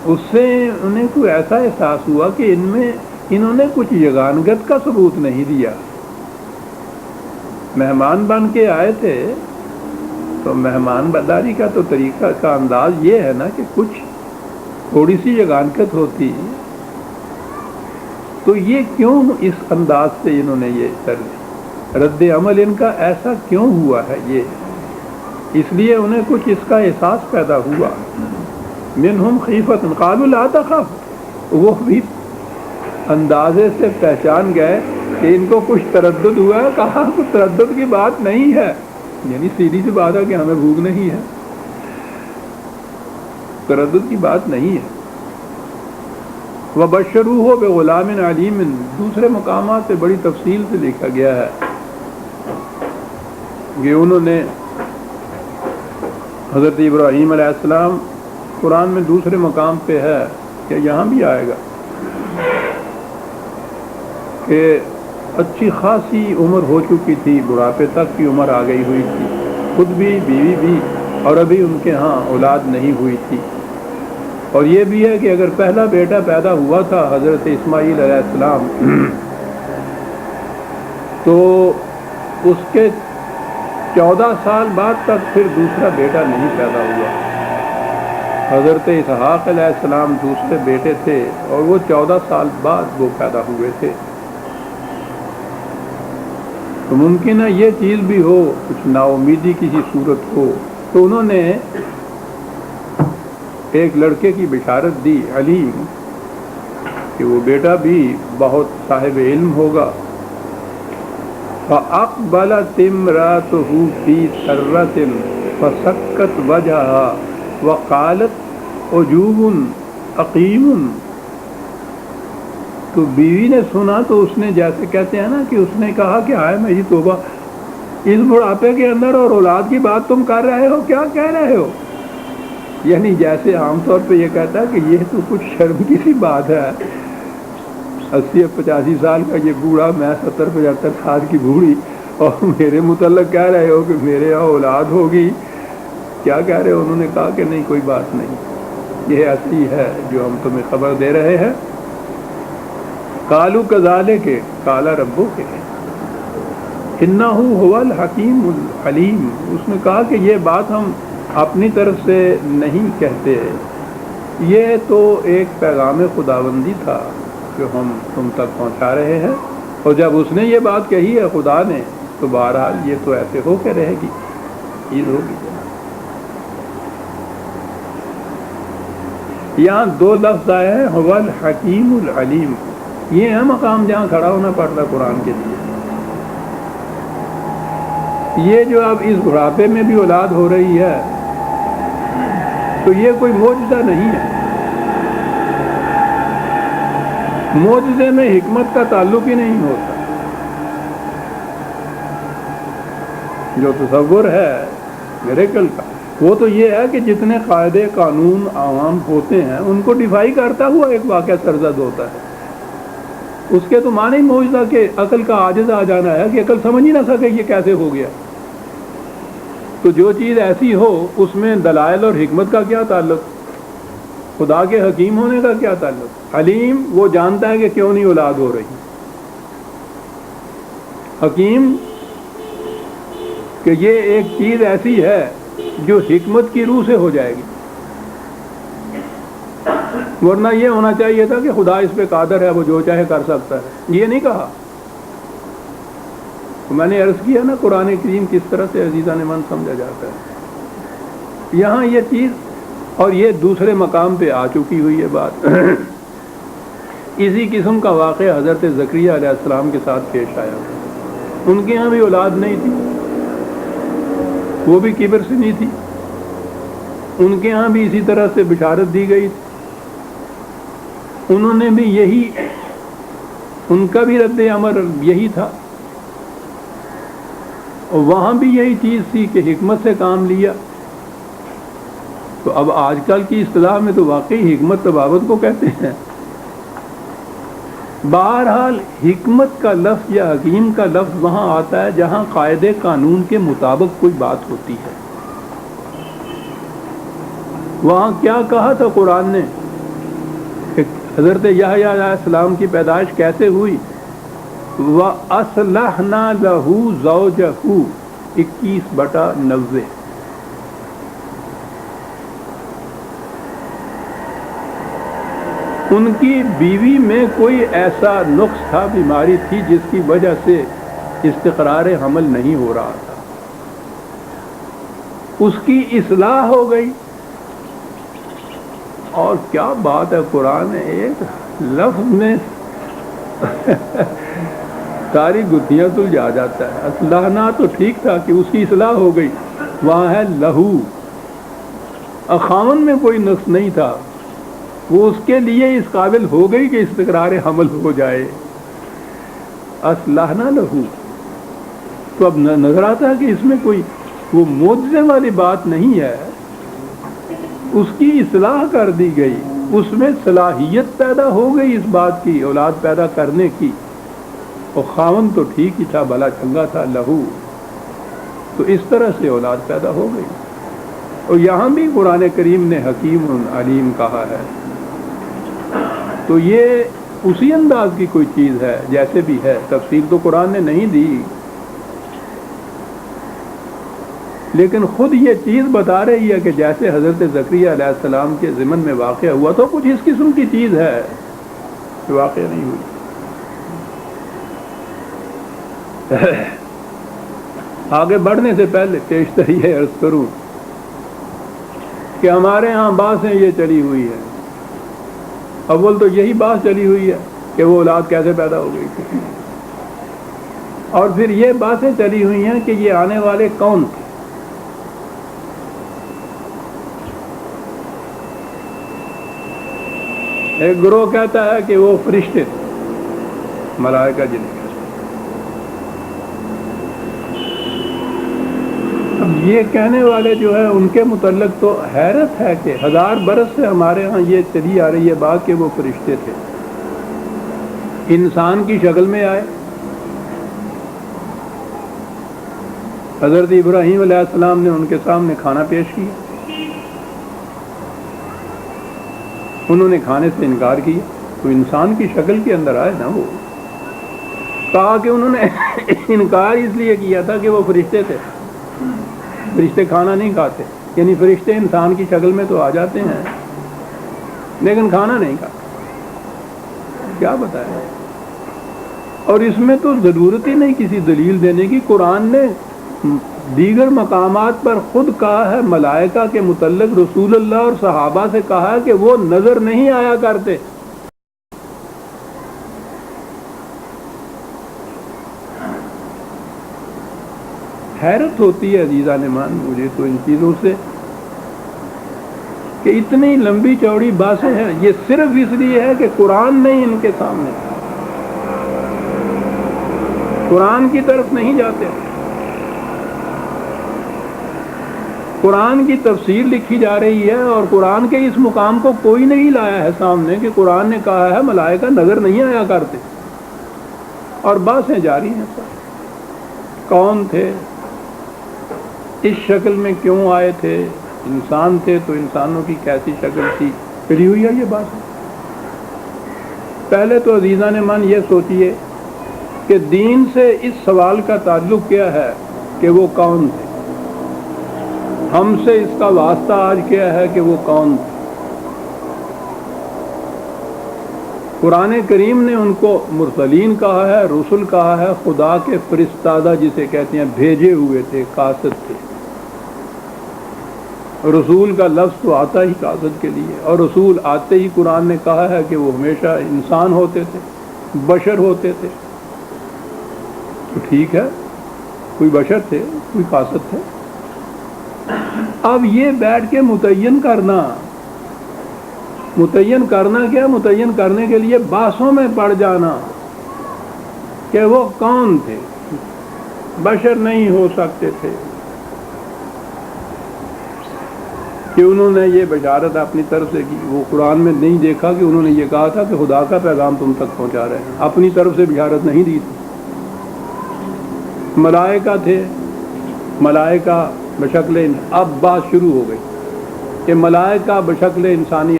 اس سے انہیں کوئی ایسا احساس ہوا کہ انہوں نے کچھ یگانگت کا ثبوت نہیں دیا. مہمان بن کے آئے تھے تو مہمان بداری کا تو طریقہ کا انداز یہ ہے نا کہ کچھ تھوڑی سی یگانگت ہوتی. تو یہ کیوں اس انداز سے انہوں نے یہ کر لی؟ رد عمل ان کا ایسا کیوں ہوا ہے؟ یہ اس لیے انہیں کچھ اس کا احساس پیدا ہوا. منہم خیفۃ قالوا لا تخف، وہ بھی اندازے سے پہچان گئے کہ ان کو کچھ تردد ہوا ہے. کہا کچھ تردد کی بات نہیں ہے، یعنی سیدھی سی بات ہے کہ ہمیں بھوک نہیں ہے، تردد کی بات نہیں ہے. وَبَشَّرُوهُ بِغُلَامٍ عَلِيمٍ، دوسرے مقامات پہ بڑی تفصیل سے لکھا گیا ہے کہ انہوں نے حضرت ابراہیم علیہ السلام، قرآن میں دوسرے مقام پہ ہے کہ یہاں بھی آئے گا کہ اچھی خاصی عمر ہو چکی تھی، بڑھاپے تک کی عمر آ گئی ہوئی تھی، خود بھی بیوی بھی، اور ابھی ان کے ہاں اولاد نہیں ہوئی تھی. اور یہ بھی ہے کہ اگر پہلا بیٹا پیدا ہوا تھا حضرت اسماعیل علیہ السلام تو اس کے 14 سال بعد تک پھر دوسرا بیٹا نہیں پیدا ہوا. حضرت اسحاق علیہ السلام دوسرے بیٹے تھے اور وہ 14 سال بعد وہ پیدا ہوئے تھے. تو ممکن ہے یہ چیز بھی ہو، کچھ نا امیدی کی صورت ہو. تو انہوں نے ایک لڑکے کی بشارت دی علیم کہ وہ بیٹا بھی بہت صاحب علم ہوگا. فَأَقْبَلَتِ امْرَأَتُهُ فِي سَرَّةٍ فَسَكَّتْ وَجْهَهَا وَقَالَتْ عُجُوبٌ عَقِيمٌ. تو بیوی نے سنا تو اس نے، جیسے کہتے ہیں نا کہ اس نے کہا کہ ہائے میری توبہ، اس بڑھاپے کے اندر اور اولاد کی بات تم کر رہے ہو، کیا کہہ رہے ہو؟ یعنی جیسے عام طور پہ یہ کہتا ہے کہ یہ تو کچھ شرم کی سی بات ہے، 80-85 سال کا یہ بوڑھا، میں 70-75 سال کی بوڑھی، اور میرے متعلق کہہ رہے ہو کہ میرے یہاں اولاد ہوگی، کیا کہہ رہے ہو؟ انہوں نے کہا کہ نہیں کوئی بات نہیں، یہ ایسی ہے جو ہم تمہیں خبر دے رہے ہیں. قالوا كذلك قال ربك انه هو الحکیم العلیم. اس نے کہا کہ یہ بات ہم اپنی طرف سے نہیں کہتے، یہ تو ایک پیغام خداوندی تھا جو ہم تم تک پہنچا رہے ہیں. اور جب اس نے یہ بات کہی ہے خدا نے، تو بہرحال یہ تو ایسے ہو کے رہے گی، عید ہوگی. یہاں 2 لفظ آئے ہیں، هو الحکیم العلیم. یہ ہے مقام جہاں کھڑا ہونا پڑتا قرآن کے لیے. یہ جو اب اس بڑھاپے میں بھی اولاد ہو رہی ہے تو یہ کوئی معجزہ نہیں ہے. معجزے میں حکمت کا تعلق ہی نہیں ہوتا. جو تصور ہے میریکل کا، وہ تو یہ ہے کہ جتنے قاعدے قانون عوام ہوتے ہیں ان کو ڈیفائی کرتا ہوا ایک واقعہ سرزد ہوتا ہے. اس کے تو معنی ہی معجزہ کہ عقل کا عاجز آ جانا ہے کہ عقل سمجھ ہی نہ سکے یہ کیسے ہو گیا. تو جو چیز ایسی ہو اس میں دلائل اور حکمت کا کیا تعلق، خدا کے حکیم ہونے کا کیا تعلق؟ علیم وہ جانتا ہے کہ کیوں نہیں اولاد ہو رہی، حکیم کہ یہ ایک چیز ایسی ہے جو حکمت کی روح سے ہو جائے گی. ورنہ یہ ہونا چاہیے تھا کہ خدا اس پہ قادر ہے، وہ جو چاہے کر سکتا ہے، یہ نہیں کہا. میں نے عرض کیا نا قرآن کریم کس طرح سے عزیزان من سمجھا جاتا ہے. یہاں یہ چیز، اور یہ دوسرے مقام پہ آ چکی ہوئی ہے بات. اسی قسم کا واقعہ حضرت زکریا علیہ السلام کے ساتھ پیش آیا. ان کے یہاں بھی اولاد نہیں تھی، وہ بھی کبر سے نہیں تھی. ان کے یہاں بھی اسی طرح سے بشارت دی گئی تھی. انہوں نے بھی یہی، ان کا بھی رد عمل یہی تھا، اور وہاں بھی یہی چیز تھی کہ حکمت سے کام لیا. تو اب آج کل کی اصطلاح میں تو واقعی حکمت طبابت کو کہتے ہیں. بہرحال حکمت کا لفظ یا حکیم کا لفظ وہاں آتا ہے جہاں قاعدے قانون کے مطابق کوئی بات ہوتی ہے. وہاں کیا کہا تھا قرآن نے حضرت یحییٰ علیہ السلام کی پیدائش کیسے ہوئی؟ وَأَصْلَحْنَا لَهُ زَوْجَهُ 21/90۔ ان کی بیوی میں کوئی ایسا نقص تھا، بیماری تھی جس کی وجہ سے استقرار حمل نہیں ہو رہا تھا، اس کی اصلاح ہو گئی۔ اور کیا بات ہے، قرآن ایک لفظ میں ساری گتھیاں سلجھا جاتا ہے۔ اصلاحنا تو ٹھیک تھا کہ اس کی اصلاح ہو گئی، وہاں ہے لہو، خاوند میں کوئی نقص نہیں تھا، وہ اس کے لیے اس قابل ہو گئی کہ استقرار حمل ہو جائے۔ اصلاحنا لہو، تو اب نظر آتا ہے کہ اس میں کوئی وہ معجزے والی بات نہیں ہے، اس کی اصلاح کر دی گئی، اس میں صلاحیت پیدا ہو گئی اس بات کی، اولاد پیدا کرنے کی، اور خاوند تو ٹھیک ہی تھا، بھلا چنگا تھا، لہو، تو اس طرح سے اولاد پیدا ہو گئی۔ اور یہاں بھی قرآن کریم نے حکیم علیم کہا ہے، تو یہ اسی انداز کی کوئی چیز ہے جیسے بھی ہے، تفصیل تو قرآن نے نہیں دی، لیکن خود یہ چیز بتا رہی ہے کہ جیسے حضرت زکریا علیہ السلام کے ضمن میں واقع ہوا تو کچھ اس قسم کی چیز ہے کہ واقع نہیں ہوئی۔ آگے بڑھنے سے پہلے پیشتری یہ عرض کروں کہ ہمارے ہاں باتیں یہ چلی ہوئی ہے، اول تو یہی بات چلی ہوئی ہے کہ وہ اولاد کیسے پیدا ہو گئی تھی، اور پھر یہ باتیں چلی ہوئی ہیں کہ یہ آنے والے کون تھے۔ ایک گروہ کہتا ہے کہ وہ فرشتے تھے، ملائکہ جنہیں کہتے ہیں۔ اب یہ کہنے والے جو ہے ان کے متعلق تو حیرت ہے کہ 1000 برس سے ہمارے ہاں یہ چلی آ رہی ہے بات کہ وہ فرشتے تھے، انسان کی شکل میں آئے۔ حضرت ابراہیم علیہ السلام نے ان کے سامنے کھانا پیش کیا، انہوں نے کھانے سے انکار کیا، تو انسان کی شکل کے اندر آئے نا، وہ کہا کہ انہوں نے انکار اس لیے کیا تھا کہ وہ فرشتے تھے، فرشتے کھانا نہیں کھاتے، یعنی فرشتے انسان کی شکل میں تو آ جاتے ہیں لیکن کھانا نہیں کھاتے، کیا بتایا۔ اور اس میں تو ضرورت ہی نہیں کسی دلیل دینے کی، قرآن نے دیگر مقامات پر خود کہا ہے، ملائکہ کے متعلق رسول اللہ اور صحابہ سے کہا ہے کہ وہ نظر نہیں آیا کرتے۔ حیرت ہوتی ہے عزیزان مان مجھے تو ان چیزوں سے کہ اتنی لمبی چوڑی باتیں ہیں، یہ صرف اس لیے ہے کہ قرآن نہیں ان کے سامنے، قرآن کی طرف نہیں جاتے۔ قرآن کی تفسیر لکھی جا رہی ہے اور قرآن کے اس مقام کو کوئی نہیں لایا ہے سامنے کہ قرآن نے کہا ہے ملائکہ نظر نہیں آیا کرتے، اور باتیں جاری ہیں۔ کون تھے، اس شکل میں کیوں آئے تھے، انسان تھے تو انسانوں کی کیسی شکل تھی، چلی ہوئی ہے یہ بات۔ پہلے تو عزیزان من یہ سوچئے کہ دین سے اس سوال کا تعلق کیا ہے کہ وہ کون تھے، ہم سے اس کا واسطہ آج کیا ہے کہ وہ کون تھے۔ قرآن کریم نے ان کو مرسلین کہا ہے، رسل کہا ہے، خدا کے فرستادہ جسے کہتے ہیں، بھیجے ہوئے تھے، قاصد تھے۔ رسول کا لفظ تو آتا ہی قاصد کے لیے، اور رسول آتے ہی قرآن نے کہا ہے کہ وہ ہمیشہ انسان ہوتے تھے، بشر ہوتے تھے، تو ٹھیک ہے، کوئی بشر تھے، کوئی قاصد تھے۔ اب یہ بیٹھ کے متعین کرنا کیا، متعین کرنے کے لیے بحثوں میں پڑ جانا کہ وہ کون تھے، بشر نہیں ہو سکتے تھے، کہ انہوں نے یہ بشارت اپنی طرف سے کی، وہ قرآن میں نہیں دیکھا کہ انہوں نے یہ کہا تھا کہ خدا کا پیغام تم تک پہنچا رہے ہیں، اپنی طرف سے بشارت نہیں دی تھی۔ ملائکہ تھے، ملائکہ بشکل، اب بات شروع ہو گئی کہ ملائکہ بشکل انسانی